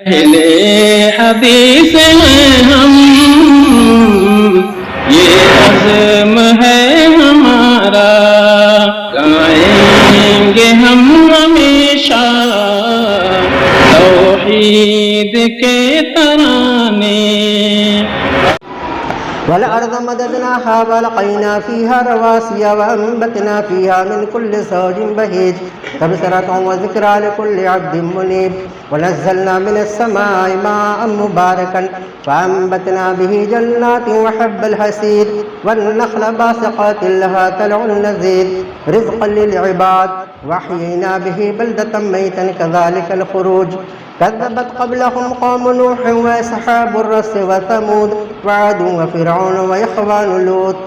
اہلِ حدیث ہیں ہم، یہ عزم ہے ہمارا، گائیں گے ہم ہمیشہ توحید کے ترانے۔ والأرض مددناها وألقينا فيها رواسي وأنبتنا فيها من كل زوج بهيج تبصرة وذكرى لكل عبد منيب ونزلنا من السماء ماء مباركا فأنبتنا به جنات وحب الحصيد والنخل باسقات لها طلع نضيد رزقا للعباد وأحيينا به بلدة ميتا كذلك الخروج كذبت قبلهم قوم نوح وأصحاب الرس وثمود وعاد وفرعون وإخوان لوط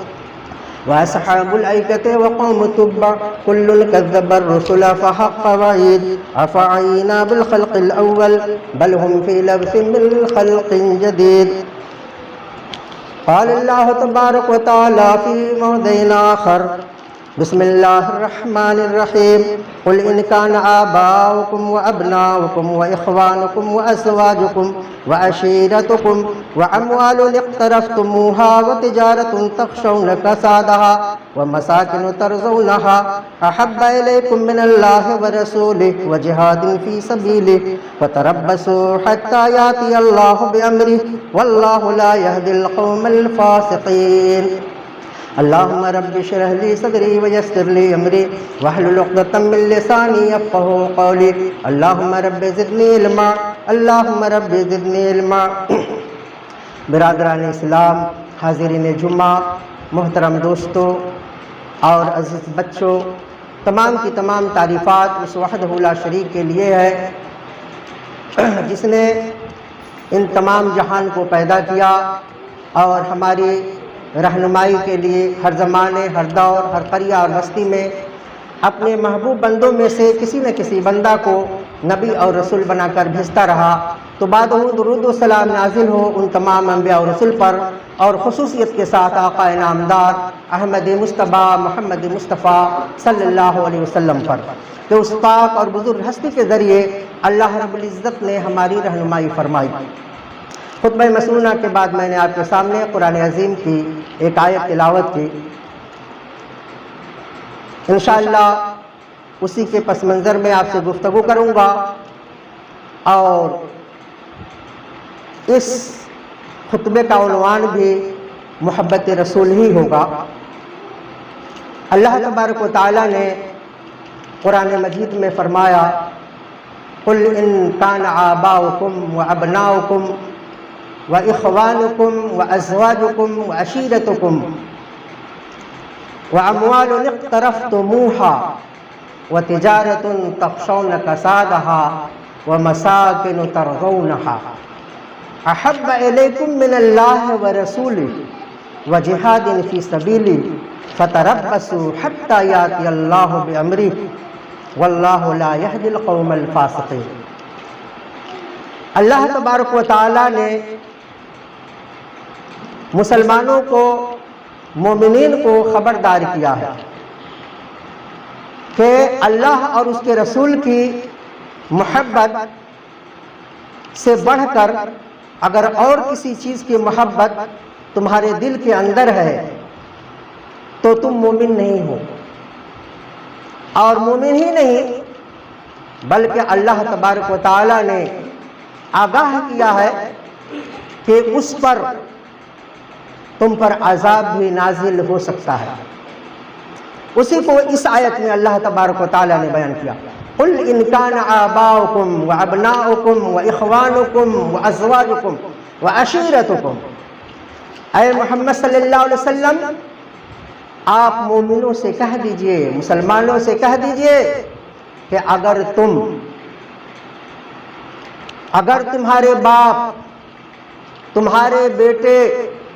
وأصحاب الأيكة وقوم تبع كل كذب الرسل فحق وعيد أفعينا بالخلق الأول بل هم في لبس من خلق جديد قال الله تبارك وتعالى في موضع آخر بسم الله الرحمن الرحيم قل إن كان آباؤكم وأبناؤكم وإخوانكم وأزواجكم وعشيرتكم وأموال اقترفتموها وتجارة تخشون كسادها ومساكن ترضونها أحب إليكم من الله ورسوله وجهاد في سبيله فتربصوا حتى يأتي الله بأمره والله لا يهدي القوم الفاسقين اللهم رب اشرح لي صدري ويسر لي امري واحلل عقدة من لساني يفقهوا قولي اللهم رب زدني علما اللهم رب زدني علما۔ برادران اسلام، حاضرین جمعہ، محترم دوستوں اور عزیز بچوں، تمام کی تمام تعریفات اس وحدہ لا شریک کے لیے ہے جس نے ان تمام جہان کو پیدا کیا اور ہماری رہنمائی کے لیے ہر زمانے، ہر دور، ہر قریہ اور بستی میں اپنے محبوب بندوں میں سے کسی نہ کسی بندہ کو نبی اور رسول بنا کر بھیجتا رہا۔ تو بعد درود و سلام نازل ہو ان تمام انبیاء اور رسول پر، اور خصوصیت کے ساتھ آقا نامدار احمد مصطفیٰ محمد مصطفیٰ صلی اللہ علیہ وسلم پر، کہ اس پاک اور بزرگ ہستی کے ذریعے اللہ رب العزت نے ہماری رہنمائی فرمائی۔ خطبہ مسنونہ کے بعد میں نے آپ کے سامنے قرآن عظیم کی ایک آیت تلاوت کی، انشاءاللہ اسی کے پس منظر میں آپ سے گفتگو کروں گا، اور اس خطبے کا عنوان بھی محبت رسول ہی ہوگا۔ اللہ تبارک و تعالیٰ نے قرآن مجید میں فرمایا قل ان کان آباؤکم وابناؤکم وإخوانكم وأزواجكم وعشيرتكم وأموال اقترفتموها وتجارة تخشون كسادها ومساكن ترضونها أحب إليكم من الله ورسوله وجهاد في سبيله فتربصوا حتى يأتي الله بأمره والله لا يهدي القوم الفاسقين۔ اللہ تبارک و تعالیٰ نے مسلمانوں کو، مومنین کو خبردار کیا ہے کہ اللہ اور اس کے رسول کی محبت سے بڑھ کر اگر اور کسی چیز کی محبت تمہارے دل کے اندر ہے تو تم مومن نہیں ہو، اور مومن ہی نہیں بلکہ اللہ تبارک و تعالیٰ نے آگاہ کیا ہے کہ اس پر تم پر عذاب بھی نازل ہو سکتا ہے۔ اسی کو اس آیت میں اللہ تبارک و تعالیٰ نے بیان کیا قل ان کان آباؤکم وابناؤکم واخوانکم وازواجکم وعشیرتکم، اے محمد صلی اللہ علیہ وسلم آپ مومنوں سے کہہ دیجئے، مسلمانوں سے کہہ دیجئے کہ اگر تمہارے باپ، تمہارے بیٹے،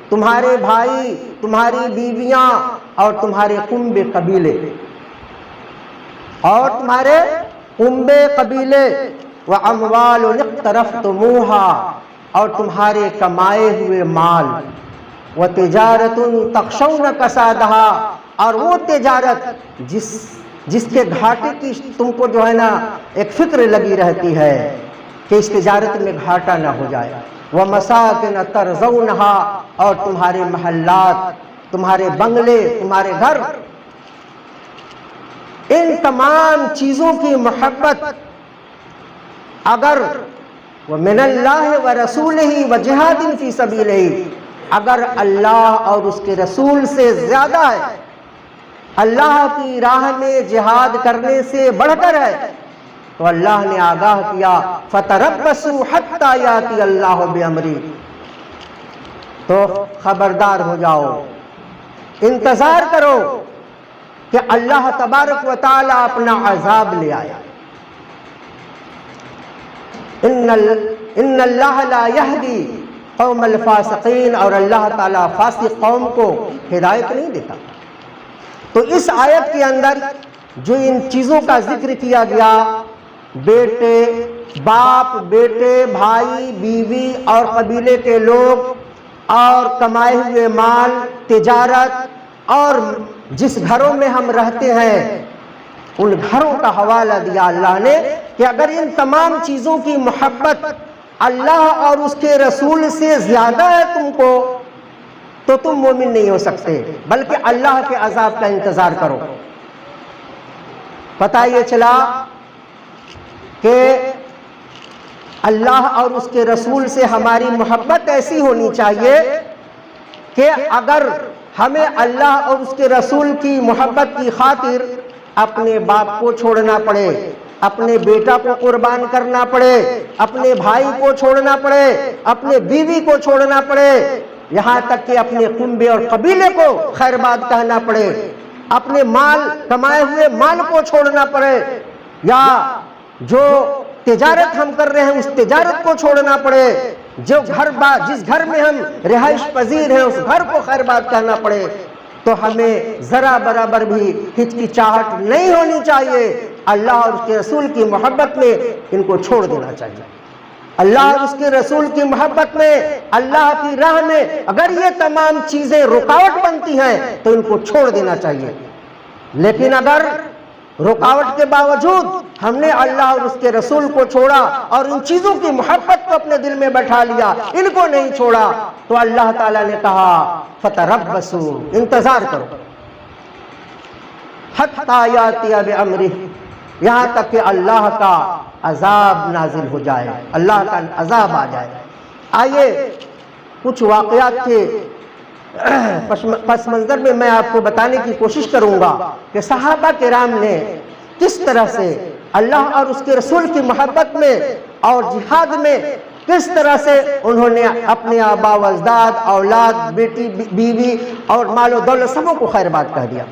تمہارے بھائی، تمہاری بیویاں اور تمہارے کنبے قبیلے واموال اقترفتموها، اور تمہارے کمائے ہوئے مال، وتجارت تخشون کسادها، اور وہ تجارت جس کے گھاٹے کی تم کو جو ہے نا ایک فکر لگی رہتی ہے، کہ اس تجارت میں گھاٹا نہ ہو جائے، وَمَسَاكِنَ تَرْضَوْنَهَا، اور تمہارے محلات، تمہارے بنگلے، تمہارے گھر، ان تمام چیزوں کی محبت اگر وَمِنَ اللَّهِ وَرَسُولِهِ وَجِهَادٍ فِي سَبِيلِهِ، اگر اللہ اور اس کے رسول سے زیادہ ہے، اللہ کی راہ میں جہاد کرنے سے بڑھ کر ہے، تو اللہ نے آگاہ کیا فَتَرَبَّصُوا حَتَّى يَأْتِيَ اللَّهُ بِأَمْرِهِ، تو خبردار ہو جاؤ، انتظار کرو کہ اللہ تبارک و تعالی اپنا عذاب لے آیا۔ ان اللہ لا یہدی قوم الفاسقین، اور اللہ تعالیٰ فاسق قوم کو ہدایت نہیں دیتا۔ تو اس آیت کے اندر جو ان چیزوں کا ذکر کیا گیا، بیٹے، باپ، بیٹے، بھائی، بیوی اور قبیلے کے لوگ، اور کمائے ہوئے مال، تجارت، اور جس گھروں میں ہم رہتے ہیں ان گھروں کا حوالہ دیا اللہ نے کہ اگر ان تمام چیزوں کی محبت اللہ اور اس کے رسول سے زیادہ ہے تم کو، تو تم مومن نہیں ہو سکتے، بلکہ اللہ کے عذاب کا انتظار کرو۔ پتہ یہ چلا کہ اللہ اور اس کے رسول سے ہماری محبت ایسی ہونی چاہیے کہ اگر ہمیں اللہ اور اس کے رسول کی محبت کی خاطر اپنے باپ کو چھوڑنا پڑے، اپنے بیٹا کو قربان کرنا پڑے، اپنے بھائی کو چھوڑنا پڑے، اپنے بیوی کو چھوڑنا پڑے، یہاں تک کہ اپنے کنبے اور قبیلے کو خیر بات کہنا پڑے، اپنے مال، کمائے ہوئے مال کو چھوڑنا پڑے، یا جو تجارت ہم کر رہے ہیں اس تجارت کو چھوڑنا پڑے، جو جس گھر میں ہم رہائش پذیر ہیں اس گھر کو خیر بات کہنا پڑے، تو ہمیں ذرا برابر بھی ہچکچاہٹ نہیں ہونی چاہیے۔ اللہ اور اس کے رسول کی محبت میں ان کو چھوڑ دینا چاہیے۔ اللہ اور اس کے رسول کی محبت میں، اللہ کی راہ میں اگر یہ تمام چیزیں رکاوٹ بنتی ہیں تو ان کو چھوڑ دینا چاہیے۔ لیکن اگر رکاوٹ کے باوجود ہم نے اللہ اور اس کے رسول کو چھوڑا اور ان چیزوں کی محبت کو اپنے دل میں بیٹھا لیا، ان کو نہیں چھوڑا، تو اللہ تعالیٰ نے کہا فَتَرَبَّصُوا، انتظار کرو، حَتَّى يَأْتِيَ بِأَمْرِهِ، یہاں تک کہ اللہ کا عذاب نازل ہو جائے، اللہ کا عذاب آ جائے۔ آئیے کچھ واقعات کے پس منظر میں میں آپ کو بتانے کی کوشش کروں گا کہ صحابہ کرام نے کس طرح سے اللہ اور اس کے رسول کی محبت میں اور جہاد میں کس طرح سے انہوں نے اپنے آبا و اجداد، اولاد، بیٹی، بیوی اور مال و دولت سبوں کو خیر بات کہہ دیا۔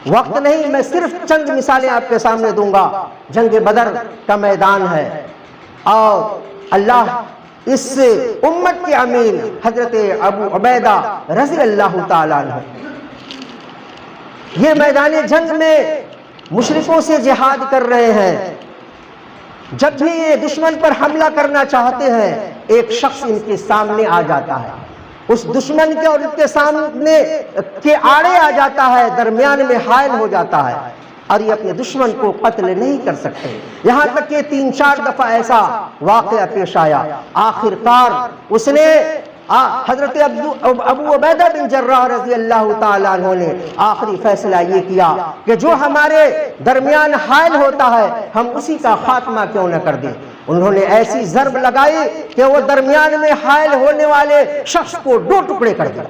وقت نہیں، میں صرف چند مثالیں آپ کے سامنے دوں گا۔ جنگ بدر کا میدان ہے اور اللہ اس امت کے امین حضرت ابو عبیدہ رضی اللہ تعالیٰ عنہ یہ میدان جنگ میں مشرکوں سے جہاد کر رہے ہیں۔ جب بھی یہ دشمن پر حملہ کرنا چاہتے ہیں، ایک شخص ان کے سامنے آ جاتا ہے، اس دشمن کے اور ان کے سامنے کے آڑے آ جاتا ہے، درمیان میں حائل ہو جاتا ہے، اور یہ اپنے دشمن کو قتل نہیں کر سکتے۔ یہاں تک کہ 3-4 دفعہ ایسا واقعہ پیش آیا، آخر کار اس نے حضرت ابو عبیدہ بن جراح رضی اللہ تعالیٰ عنہ نے آخری فیصلہ یہ کیا کہ جو ہمارے درمیان حائل ہوتا ہے ہم اسی کا خاتمہ کیوں نہ کر دیں۔ انہوں نے ایسی ضرب لگائی کہ وہ درمیان میں حائل ہونے والے شخص کو 2 ٹکڑے کر دیا،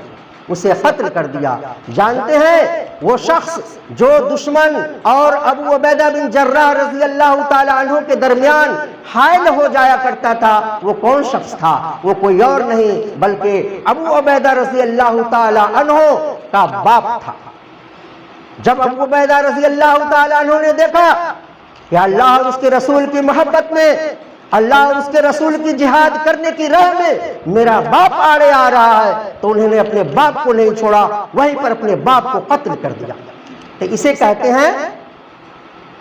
اسے قتل کر دیا۔ جانتے ہیں وہ شخص جو دشمن اور ابو عبیدہ بن جراح رضی اللہ تعالیٰ عنہ کے درمیان حائل ہو جایا کرتا تھا، وہ کون شخص تھا؟ وہ کوئی اور نہیں بلکہ ابو عبیدہ رضی اللہ تعالیٰ عنہ کا باپ تھا۔ جب ابو عبیدہ رضی اللہ تعالیٰ عنہ نے دیکھا کہ اللہ اور اس کے رسول کی محبت میں، اللہ اور اس کے رسول کی جہاد کرنے کی راہ میں میرا باپ آڑے آ رہا ہے، تو انہوں نے اپنے باپ کو نہیں چھوڑا، وہیں پر اپنے باپ کو قتل کر دیا۔ تو اسے کہتے ہیں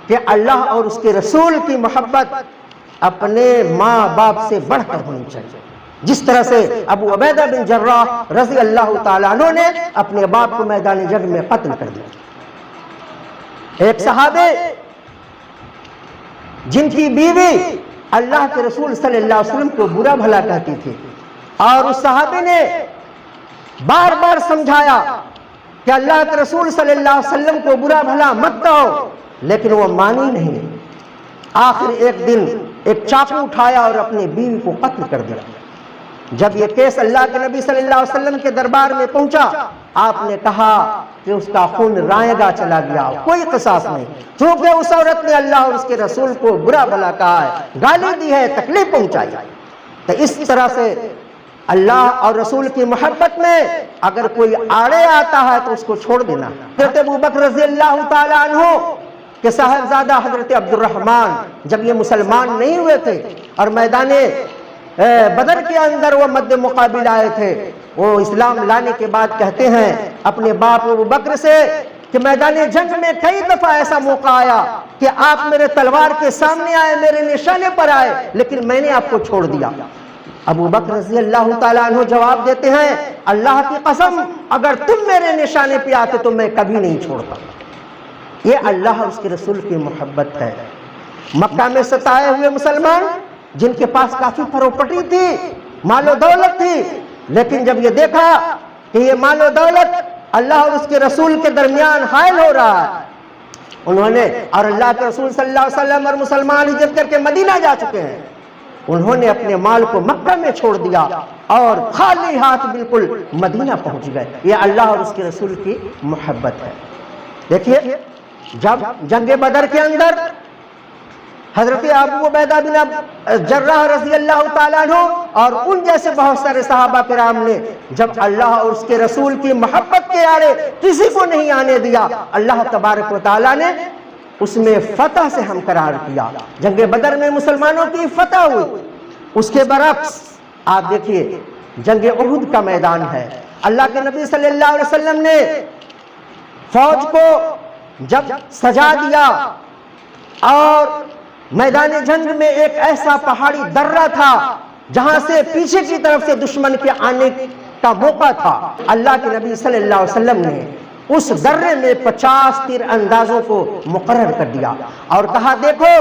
کہ اللہ اور اس کے رسول کی محبت اپنے ماں باپ سے بڑھ کر ہونی چاہیے، جس طرح سے ابو عبیدہ بن جراح رضی اللہ تعالیٰ عنہ نے اپنے باپ کو میدان جنگ میں قتل کر دیا۔ ایک صحابی جن کی بیوی اللہ کے رسول صلی اللہ علیہ وسلم کو برا بھلا کہتی تھی، اور اس صحابی نے بار بار سمجھایا کہ اللہ کے رسول صلی اللہ علیہ وسلم کو برا بھلا مت کہو، لیکن وہ مانی نہیں۔ آخر ایک دن ایک چاقو اٹھایا اور اپنی بیوی کو قتل کر دیا۔ جب یہ کیس اللہ کے نبی صلی اللہ علیہ وسلم کے دربار میں پہنچا، آپ نے کہا کہ اس کا خون رائے گا چلا گیا، کوئی قصاص نہیں، کیونکہ اس عورت نے اللہ اور اس کے رسول کو برا بھلا کہا ہے، گالی دی ہے، تکلیف پہنچائی۔ تو اس طرح سے اللہ اور رسول کی محبت میں اگر کوئی آڑے آتا ہے تو اس کو چھوڑ دینا۔ حضرت ابوبکر رضی اللہ تعالیٰ عنہ کہ صاحبزادہ حضرت عبد الرحمن جب یہ مسلمان نہیں ہوئے تھے اور میدان بدر کے اندر وہ مد مقابل آئے تھے، وہ اسلام لانے کے بعد کہتے ہیں اپنے باپ ابو بکر سے کہ میدان جنگ میں کئی دفعہ ایسا موقع آیا کہ آپ میرے تلوار کے سامنے آئے، میرے نشانے پر آئے، لیکن میں نے آپ کو چھوڑ دیا۔ ابو بکر رضی اللہ تعالیٰ عنہ جواب دیتے ہیں اللہ کی قسم اگر تم میرے نشانے پہ آتے تو میں کبھی نہیں چھوڑتا۔ یہ اللہ اور اس کے رسول کی محبت ہے۔ مکہ میں ستائے ہوئے مسلمان جن کے پاس کافی پراپرٹی تھی، مال و دولت تھی، لیکن جب یہ دیکھا کہ یہ مال و دولت اللہ اور اس کے رسول کے درمیان حائل ہو رہا ہے، انہوں نے اور اللہ کے رسول صلی اللہ علیہ وسلم اور مسلمان ہجرت کر کے مدینہ جا چکے ہیں، انہوں نے اپنے مال کو مکہ میں چھوڑ دیا اور خالی ہاتھ بالکل مدینہ پہنچ گئے۔ یہ اللہ اور اس کے رسول کی محبت ہے۔ دیکھیے جب جنگ بدر کے اندر حضرت ابو عبیدہ بن جراح رضی اللہ تعالیٰ عنہ اور ان جیسے بہت سارے صحابہ کرام نے جب اللہ اور اس کے رسول کی محبت کے آڑے کسی کو نہیں آنے دیا، اللہ تبارک و تعالیٰ نے اس میں فتح سے ہمقرار کیا۔ جنگ بدر میں مسلمانوں کی فتح ہوئی۔ اس کے برعکس آپ دیکھیے جنگ احد کا میدان ہے، اللہ کے نبی صلی اللہ علیہ وسلم نے فوج کو جب سجا دیا اور میدان جنگ میں ایک ایسا پہاڑی درہ تھا جہاں سے پیچھے کی طرف سے دشمن کے آنے کا موقع تھا، اللہ کے نبی صلی اللہ علیہ وسلم نے اس درے میں 50 تیر اندازوں کو مقرر کر دیا اور کہا دیکھو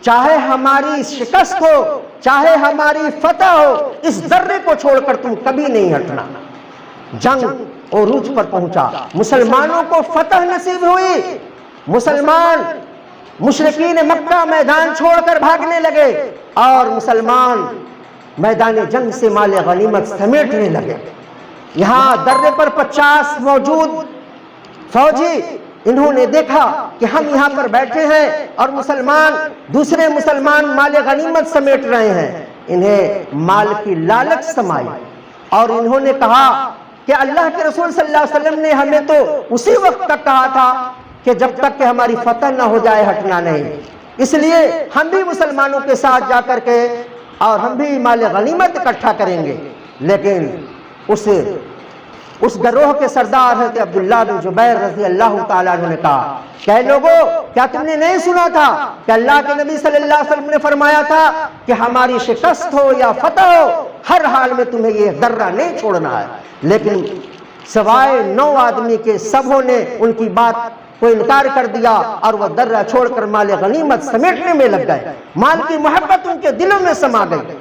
چاہے ہماری شکست ہو چاہے ہماری فتح ہو، اس درے کو چھوڑ کر تم کبھی نہیں ہٹنا۔ جنگ عروج پر پہنچا، مسلمانوں کو فتح نصیب ہوئی، مسلمان مشرکین مکہ میدان چھوڑ کر بھاگنے لگے اور مسلمان میدان جنگ سے مال غنیمت سمیٹنے لگے۔ یہاں درے پر 50 موجود فوجی انہوں نے دیکھا کہ ہم یہاں پر بیٹھے ہیں اور دوسرے مسلمان مال غنیمت سمیٹ رہے ہیں، انہیں مال کی لالچ سمائی اور انہوں نے کہا کہ اللہ کے رسول صلی اللہ علیہ وسلم نے ہمیں تو اسی وقت تک کہا تھا کہ جب تک کہ ہماری فتح نہ ہو جائے ہٹنا نہیں، اس لیے ہم بھی مسلمانوں کے ساتھ جا کر کے اور ہم بھی مال غنیمت اکٹھا کریں گے۔ لیکن اس گروہ کے سردار حضرت عبداللہ بن جبیر رضی اللہ تعالیٰ عنہ نے کہا کہ اے لوگو کیا تم نے نہیں سنا تھا کہ اللہ کے نبی صلی اللہ علیہ وسلم نے فرمایا تھا کہ ہماری شکست ہو یا فتح ہو ہر حال میں تمہیں یہ درہ نہیں چھوڑنا ہے۔ لیکن سوائے 9 آدمی کے سبوں نے ان کی بات کو انکار کر دیا اور وہ درہ چھوڑ کر مال غنیمت سمیٹنے میں لگ گئے، مال کی محبت ان کے دلوں میں سما گئی۔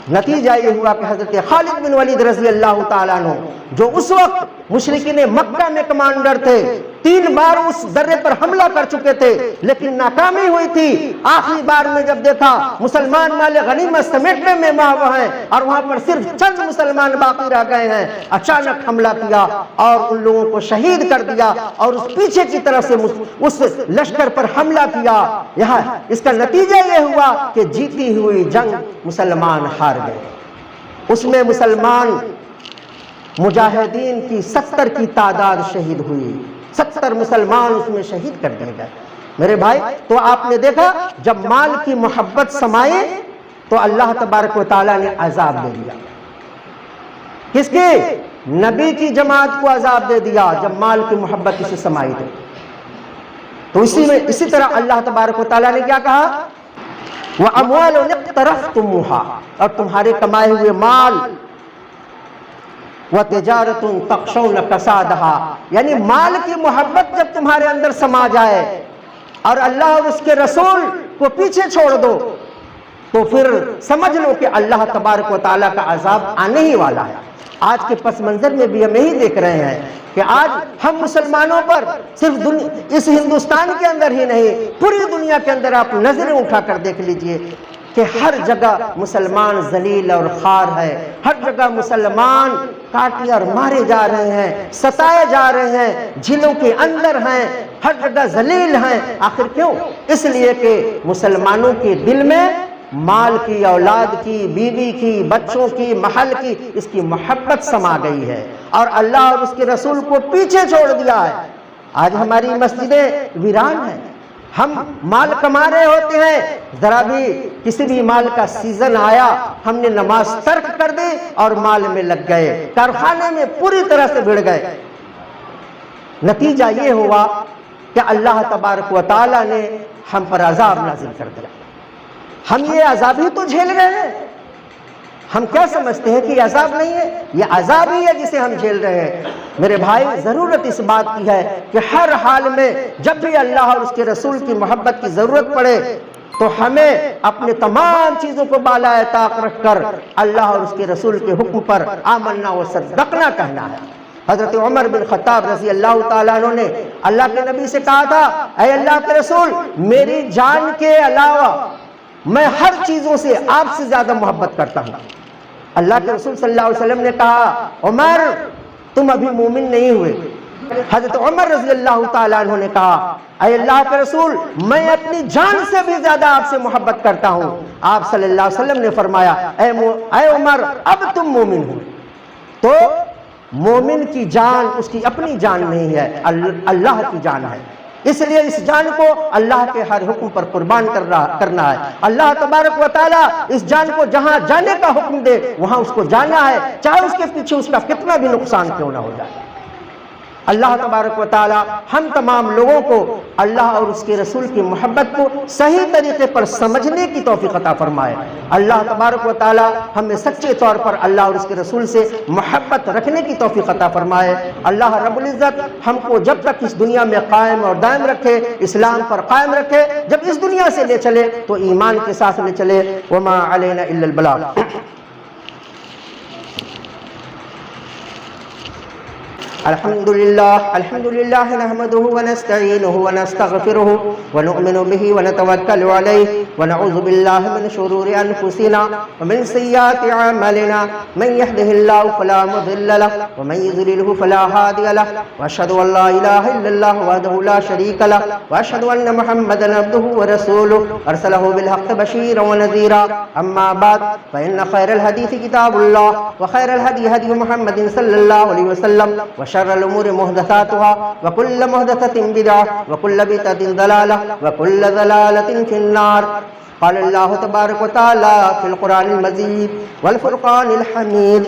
نتیجہ یہ ہوا کہ حضرت خالد بن ولید رضی اللہ تعالیٰ عنہ جو اس وقت مشرکین مکہ میں کمانڈر تھے، 3 بار اس درے پر حملہ کر چکے تھے لیکن ناکامی ہوئی تھی۔ آخری بار میں جب دیکھا مسلمان مال غنیمت سمیٹنے میں ماہر ہیں اور وہاں پر صرف چند مسلمان باقی رہ گئے ہیں، اچانک حملہ کیا اور ان لوگوں کو شہید کر دیا اور اس پیچھے کی طرف سے اس لشکر پر حملہ کیا۔ یہاں اس کا نتیجہ یہ ہوا کہ جیتی ہوئی جنگ مسلمان ہار گئے۔ اس میں مسلمان مجاہدین کی 70 کی تعداد شہید ہوئی، 70 مسلمان اس میں شہید کر دیے گئے۔ میرے بھائی تو آپ نے دیکھا جب مال کی محبت سمائی تو اللہ تبارک و تعالیٰ نے عذاب دے دیا۔ کس کی؟ نبی کی جماعت کو عذاب دے دیا جب مال کی محبت اسے سمائی تھی۔ تو اسی طرح اللہ تبارک و تعالیٰ نے کیا کہا؟ وَأَمْوَالٌ اقْتَرَفْتُمُوهَا، اور تمہارے کمائے ہوئے مال، وَتِجَارَةٌ تَخْشَوْنَ كَسَادَهَا، یعنی مال کی محبت جب تمہارے اندر سما جائے اور اللہ اور اس کے رسول کو پیچھے چھوڑ دو تو پھر سمجھ لو کہ اللہ تبارک و تعالیٰ کا عذاب آنے ہی والا ہے۔ آج کے پس منظر میں بھی ہم یہی دیکھ رہے ہیں کہ آج ہم مسلمانوں پر صرف اس ہندوستان کے اندر ہی نہیں، پوری دنیا کے اندر آپ نظریں اٹھا کر دیکھ لیجئے کہ ہر جگہ مسلمان ذلیل اور خوار ہے، ہر جگہ مسلمان کاٹے اور مارے جا رہے ہیں، ستائے جا رہے ہیں، جھیلوں کے اندر ہیں، ہر جگہ ذلیل ہیں۔ آخر کیوں؟ اس لیے کہ مسلمانوں کے دل میں مال کی، اولاد کی، بیوی کی، بچوں کی، محل کی، اس کی محبت سما گئی ہے اور اللہ اور اس کے رسول کو پیچھے چھوڑ دیا ہے۔ آج ہماری مسجدیں ویران ہیں، ہم مال کما رہے ہوتے ہیں، ذرا بھی کسی بھی مال کا سیزن آیا ہم نے نماز ترک کر دی اور مال میں لگ گئے، کارخانے میں پوری طرح سے بھڑ گئے۔ نتیجہ یہ ہوا کہ اللہ تبارک و تعالیٰ نے ہم پر عذاب نازل کر دیا۔ ہم یہ عذاب ہی تو جھیل رہے ہیں۔ ہم کیا سمجھتے ہیں کہ یہ عذاب نہیں ہے؟ یہ عذاب ہی ہے جسے ہم جھیل رہے ہیں۔ میرے بھائی، ضرورت اس بات کی ہے کہ ہر حال میں جب بھی اللہ اور اس کے رسول کی محبت کی ضرورت پڑے تو ہمیں اپنے تمام چیزوں کو بالائے طاق رکھ کر اللہ اور اس کے رسول کے حکم پر آمنا و صدقنا کہنا ہے۔ حضرت عمر بن خطاب رضی اللہ تعالیٰ عنہ نے اللہ کے نبی سے کہا تھا، اے اللہ کے رسول، میری جان کے علاوہ میں ہر چیزوں سے آپ سے زیادہ محبت کرتا ہوں۔ اللہ کے رسول صلی اللہ علیہ وسلم نے کہا، عمر تم ابھی مومن نہیں ہوئے۔ حضرت عمر رضی اللہ تعالیٰ عنہ نے کہا، اے اللہ کے رسول، میں اپنی جان سے بھی زیادہ آپ سے محبت کرتا ہوں۔ آپ صلی اللہ علیہ وسلم نے فرمایا، اے عمر اب تم مومن ہو۔ تو مومن کی جان اس کی اپنی جان نہیں ہے، اللہ کی جان ہے۔ اس لیے اس جان کو اللہ کے ہر حکم پر قربان کرنا ہے۔ اللہ تبارک و تعالیٰ اس جان کو جہاں جانے کا حکم دے وہاں اس کو جانا ہے، چاہے اس کے پیچھے اس کا کتنا بھی نقصان کیوں نہ ہو جائے۔ اللہ تبارک و تعالیٰ ہم تمام لوگوں کو اللہ اور اس کے رسول کی محبت کو صحیح طریقے پر سمجھنے کی توفیق عطا فرمائے۔ اللہ تبارک و تعالیٰ ہمیں سچے طور پر اللہ اور اس کے رسول سے محبت رکھنے کی توفیق عطا فرمائے۔ اللہ رب العزت ہم کو جب تک اس دنیا میں قائم اور دائم رکھے، اسلام پر قائم رکھے، جب اس دنیا سے لے چلے تو ایمان کے ساتھ لے چلے۔ وما علینا الا البلاغ۔ الحمد لله نحمده ونستعينه ونستغفره ونؤمن به ونتوكل عليه ونعوذ بالله من شرور أنفسنا ومن سيئات أعمالنا، من يهده الله فلا مضل له ومن يضلله فلا هادي له، وأشهد أن لا إله إلا الله وحده لا شريك له، وأشهد أن محمدا عبده ورسوله أرسله بالحق بشيرا ونذيرا، أما بعد فإن خير الحديث كتاب الله وخير الهدي هدي محمد صلى الله عليه وسلم، وشر الأمور محدثاتها وكل محدثة بدعة وكل بدعة ضلالة وكل ضلالة في النار۔ قال الله تبارك وتعالى في القرآن المجيد والفرقان الحميد،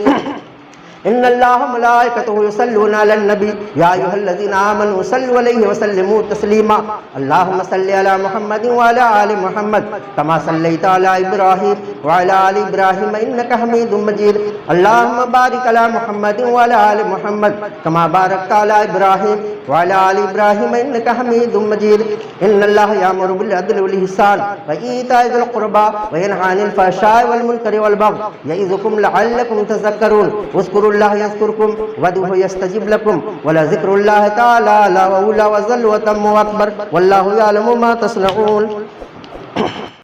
إن الله وملائكته يصلون على النبي يا أيها الذين آمنوا صلوا عليه وسلموا تسليما، اللهم صل على محمد وعلى آل محمد كما صليت على إبراهيم وعلى آل إبراهيم إنك حميد مجيد، اللهم بارك على محمد وعلى آل محمد كما باركت على إبراهيم وعلى آل إبراهيم إنك حميد مجيد۔ إن الله يأمر بالعدل والإحسان وإيتاء ذي القربى وينهى عن الفحشاء والمنكر والبغي يعظكم لعلكم تذكرون، اذكروا الله يذكركم وادعوه يستجب لكم، ولذكر الله تعالى أعلى وأولى وأجل وأتم وأكبر، والله يعلم ما تصنعون۔